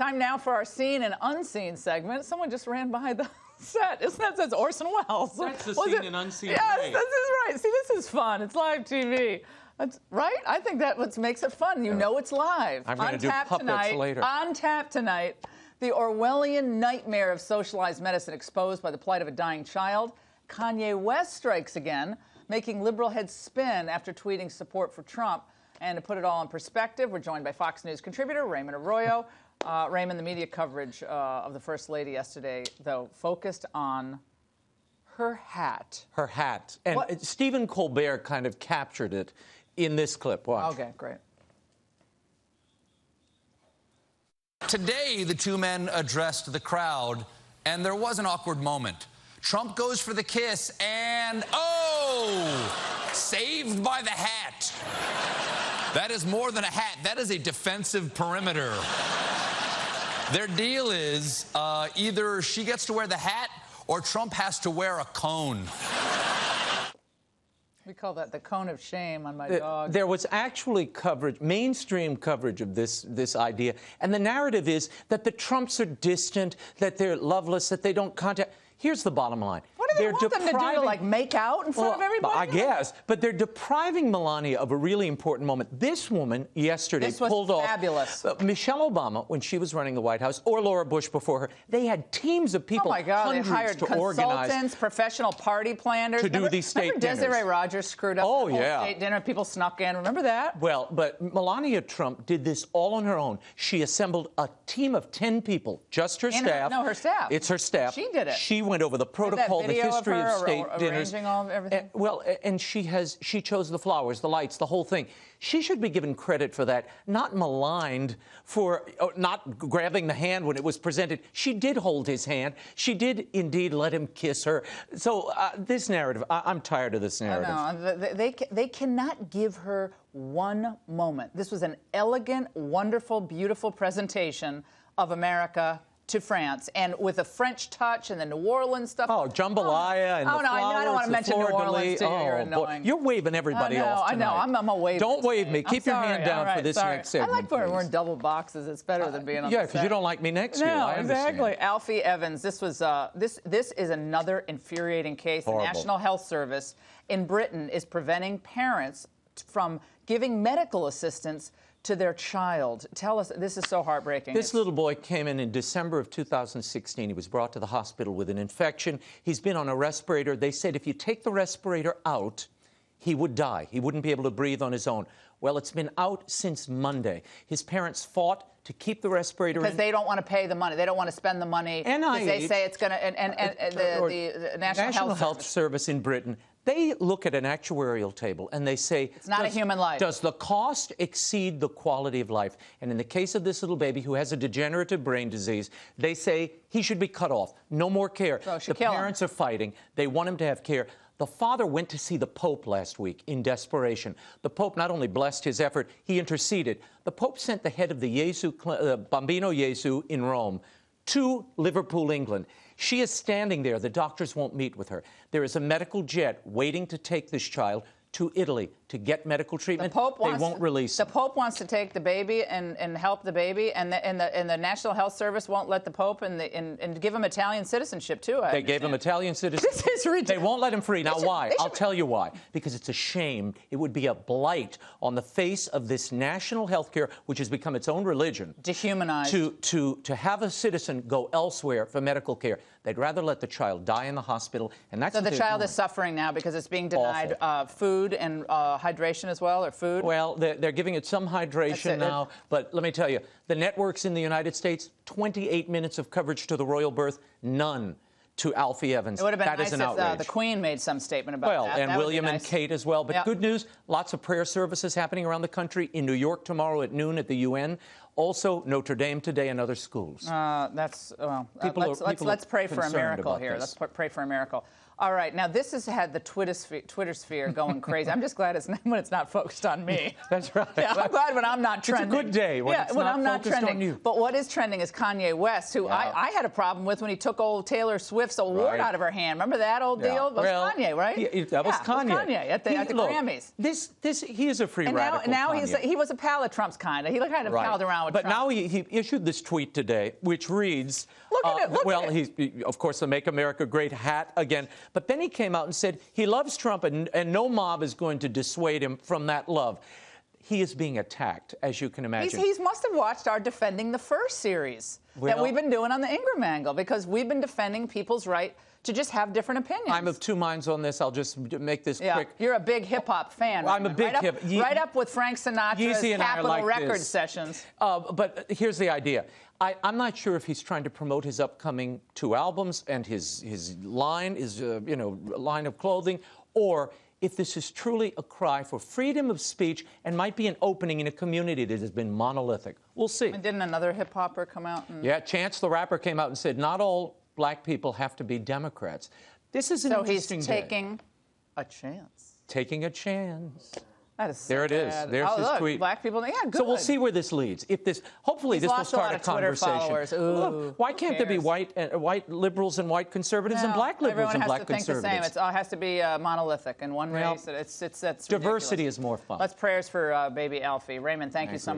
Time now for our seen and unseen segment. Someone just ran by the set. Isn't that says Orson Welles? That's the seen and unseen. Yes, way. this is right. See, this is fun. It's live TV. That's right. I think that's what makes it fun. You know it's live. I'm going to do puppets later. On tap tonight, the Orwellian nightmare of socialized medicine exposed by the plight of a dying child. Kanye West strikes again, making liberal heads spin after tweeting support for Trump. And to put it all in perspective, we're joined by Fox News contributor Raymond Arroyo. Raymond, the media coverage of the First Lady yesterday, though, focused on her hat. Her hat. And Stephen Colbert kind of captured it in this clip. Watch. Okay, great. Today, the two men addressed the crowd, and there was an awkward moment. Trump goes for the kiss, and, oh, saved by the hat. That is more than a hat. That is a defensive perimeter. Their deal is either she gets to wear the hat or Trump has to wear a cone. We call that the cone of shame on my dog. There was actually coverage, mainstream coverage of this idea. And the narrative is that the Trumps are distant, that they're loveless, that they don't contact. Here's the bottom line. What do they want them to do, to like make out in front of everybody? I guess, but they're depriving Melania of a really important moment. This woman yesterday pulled off. Fabulous. Michelle Obama, when she was running the White House, or Laura Bush before her, they had teams of people, oh my God, hundreds they hired to consultants, professional party planners. To do these state dinners. Desiree Rogers screwed up the whole state dinner. People snuck in. Remember that? Well, but Melania Trump did this all on her own. She assembled a team of 10 people, just her staff. Her staff. It's her staff. She did it. She went over the protocol, the history of state dinners. Everything. And she chose the flowers, the lights, the whole thing. She should be given credit for that, not maligned for not grabbing the hand when it was presented. She did hold his hand. She did indeed let him kiss her. So this narrative, I'm tired of this narrative. No, they cannot give her one moment. This was an elegant, wonderful, beautiful presentation of America to France, and with a French touch and the New Orleans stuff. Oh, jambalaya and the flowers, I don't want to mention New Orleans to you. You're annoying. You're waving everybody off tonight. I know. I'm a wave. Don't wave me. Keep your hand down for this next segment. I like when we're in double boxes. It's better than being on the set. Yeah, because you don't like me next year. No, I understand. exactly. Alfie Evans. This was this is another infuriating case. Horrible. The National Health Service in Britain is preventing parents from giving medical assistance to their child. Tell us, this is so heartbreaking. This little boy came in December of 2016. He was brought to the hospital with an infection. He's been on a respirator. They said if you take the respirator out, he would die. He wouldn't be able to breathe on his own. Well, it's been out since Monday. His parents fought to keep the respirator because they don't want to pay the money. They don't want to spend the money. NIH, they say it's going to, the National Health Service in Britain, they look at an actuarial table and they say, it's not a human life. Does the cost exceed the quality of life? And in the case of this little baby who has a degenerative brain disease, they say he should be cut off. No more care. So the parents are fighting. They want him to have care. The father went to see the Pope last week in desperation. The Pope not only blessed his effort, he interceded. The Pope sent the head of the Bambino Gesù in Rome to Liverpool, England. She is standing there. The doctors won't meet with her. There is a medical jet waiting to take this child to Italy to get medical treatment. They won't release him. The Pope wants to take the baby and help the baby, and the National Health Service won't let the Pope and give him Italian citizenship, too. They gave him Italian citizenship. This is ridiculous. They won't let him free. Now, why? I'll tell you why. Because it's a shame. It would be a blight on the face of this national health care, which has become its own religion. Dehumanized. To have a citizen go elsewhere for medical care. They'd rather let the child die in the hospital, and that's so the child is suffering now because it's being denied food and hydration as well, or food? Well, they're giving it some hydration now, but let me tell you, the networks in the United States, 28 minutes of coverage to the royal birth, none to Alfie Evans. It would have been that nice if the Queen made some statement about that. Well, and William and Kate as well. But good news, lots of prayer services happening around the country. In New York tomorrow at noon at the UN. Also, Notre Dame today and other schools. Let's pray for a miracle here. Let's pray for a miracle. All right, now this has had the Twitter sphere going crazy. I'm just glad when it's not focused on me. That's right. Yeah, I'm glad when I'm not trending. It's a good day when it's I'm not focused trending. on you. But what is trending is Kanye West, who I had a problem with when he took old Taylor Swift's award out of her hand. Remember that old deal? It was Kanye, right? That was Kanye. It was Kanye at the Grammys. He is a free radical. Now he was a pal of Trump's kind. He kind of palled around now. But now he issued this tweet today, which reads, Look at it, look well, at it. he's, of course, the Make America Great hat again. But then he came out and said he loves Trump and no mob is going to dissuade him from that love. He is being attacked, as you can imagine. He must have watched our Defending the First series that we've been doing on the Ingraham Angle, because we've been defending people's right to just have different opinions. I'm of two minds on this. I'll just make this quick. You're a big hip-hop fan. I'm a big right up with Frank Sinatra's Capitol Records sessions. But here's the idea. I'm not sure if he's trying to promote his upcoming 2 albums and his line, line of clothing, or if this is truly a cry for freedom of speech and might be an opening in a community that has been monolithic. We'll see. And didn't another hip-hopper come out? Yeah, Chance the Rapper came out and said, not all black people have to be Democrats. This is an interesting So he's taking a chance. Taking a chance. That is so there it is. bad. There's his look, tweet. Black people, yeah, good. So we'll see where this leads. Hopefully this will start a conversation. Ooh, why can't there be white liberals and white conservatives and black liberals and black conservatives? Everyone has to think the same. It has to be monolithic in one race. That's diversity ridiculous. is more fun. Let's prayers for baby Alfie. Raymond, thank you so much.